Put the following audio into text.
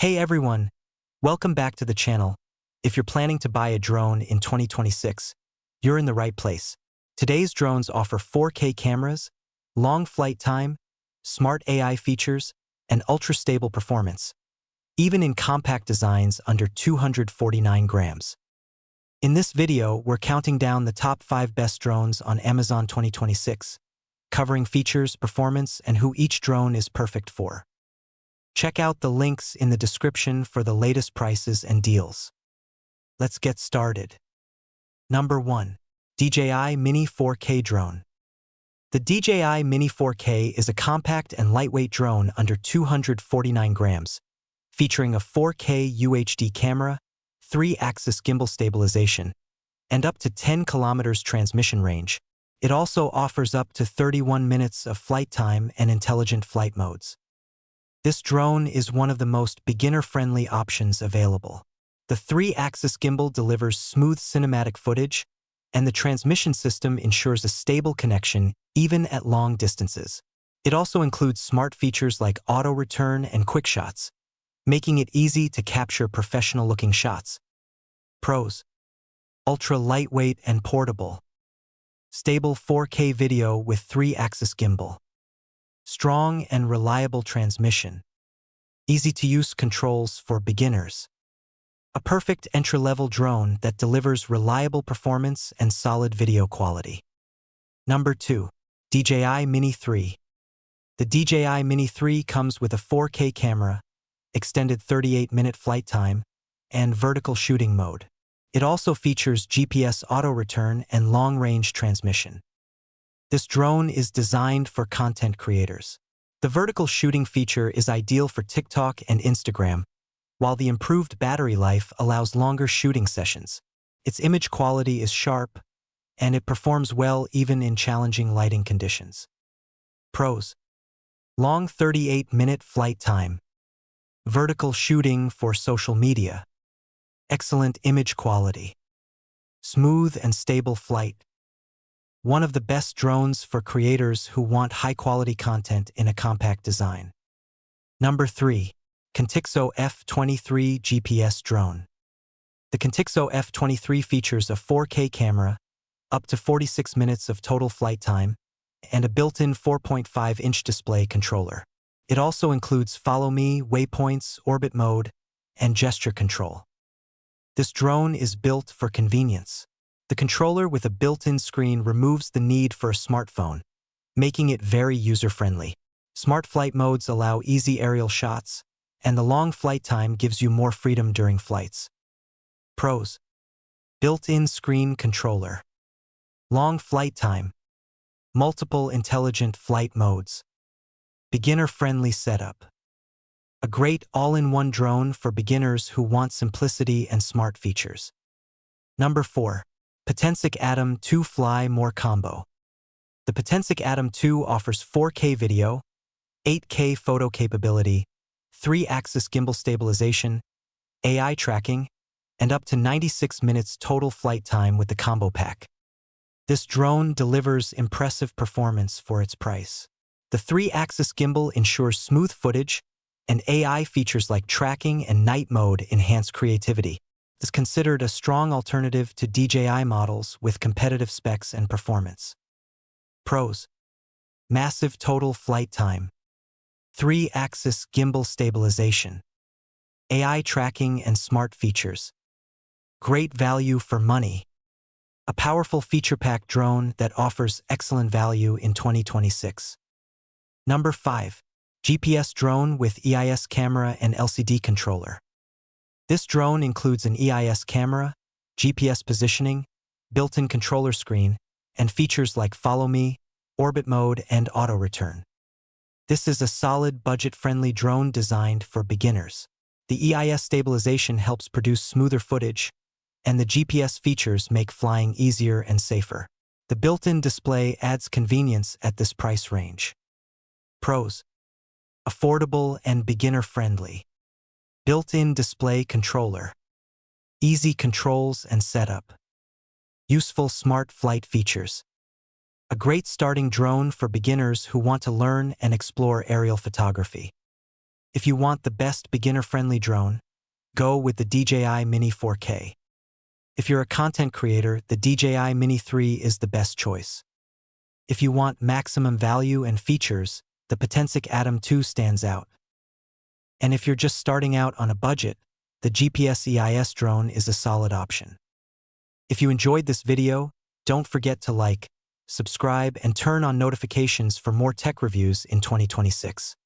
Hey everyone, welcome back to the channel. If you're planning to buy a drone in 2026, you're in the right place. Today's drones offer 4K cameras, long flight time, smart AI features, and ultra-stable performance, even in compact designs under 249 grams. In this video, we're counting down the top 5 best drones on Amazon 2026, covering features, performance, and who each drone is perfect for. Check out the links in the description for the latest prices and deals. Let's get started. Number 1. DJI Mini 4K Drone. The DJI Mini 4K is a compact and lightweight drone under 249 grams, featuring a 4K UHD camera, 3-axis gimbal stabilization, and up to 10 kilometers transmission range. It also offers up to 31 minutes of flight time and intelligent flight modes. This drone is one of the most beginner-friendly options available. The 3-axis gimbal delivers smooth cinematic footage, and the transmission system ensures a stable connection even at long distances. It also includes smart features like auto return and quick shots, making it easy to capture professional-looking shots. Pros: ultra lightweight and portable. Stable 4K video with 3-axis gimbal. Strong and reliable transmission. Easy-to-use controls for beginners. A perfect entry-level drone that delivers reliable performance and solid video quality. Number 2. DJI Mini 3. The DJI Mini 3 comes with a 4K camera, extended 38-minute flight time, and vertical shooting mode. It also features GPS auto return and long-range transmission. This drone is designed for content creators. The vertical shooting feature is ideal for TikTok and Instagram, while the improved battery life allows longer shooting sessions. Its image quality is sharp, and it performs well even in challenging lighting conditions. Pros: long 38-minute flight time. Vertical shooting for social media. Excellent image quality. Smooth and stable flight. One of the best drones for creators who want high-quality content in a compact design. Number 3. Contixo F23 GPS Drone. The Contixo F23 features a 4K camera, up to 46 minutes of total flight time, and a built-in 4.5-inch display controller. It also includes Follow Me, waypoints, orbit mode, and gesture control. This drone is built for convenience. The controller with a built-in screen removes the need for a smartphone, making it very user-friendly. Smart flight modes allow easy aerial shots, and the long flight time gives you more freedom during flights. Pros: built-in screen controller. Long flight time. Multiple intelligent flight modes. Beginner-friendly setup. A great all-in-one drone for beginners who want simplicity and smart features. Number 4. Potensic Atom 2 Fly More Combo. The Potensic Atom 2 offers 4K video, 8K photo capability, 3-axis gimbal stabilization, AI tracking, and up to 96 minutes total flight time with the combo pack. This drone delivers impressive performance for its price. The 3-axis gimbal ensures smooth footage, and AI features like tracking and night mode enhance creativity. It is considered a strong alternative to DJI models with competitive specs and performance. Pros: massive total flight time. 3-axis gimbal stabilization. AI tracking and smart features. Great value for money. A powerful feature-packed drone that offers excellent value in 2026. Number 5. GPS Drone with EIS Camera and LCD Controller. This drone includes an EIS camera, GPS positioning, built-in controller screen, and features like Follow Me, orbit mode, and auto return. This is a solid, budget-friendly drone designed for beginners. The EIS stabilization helps produce smoother footage, and the GPS features make flying easier and safer. The built-in display adds convenience at this price range. Pros: affordable and beginner-friendly. Built-in display controller. Easy controls and setup. Useful smart flight features. A great starting drone for beginners who want to learn and explore aerial photography. If you want the best beginner-friendly drone, go with the DJI Mini 4K. If you're a content creator, the DJI Mini 3 is the best choice. If you want maximum value and features, the Potensic Atom 2 stands out. And if you're just starting out on a budget, the GPS EIS drone is a solid option. If you enjoyed this video, don't forget to like, subscribe, and turn on notifications for more tech reviews in 2026.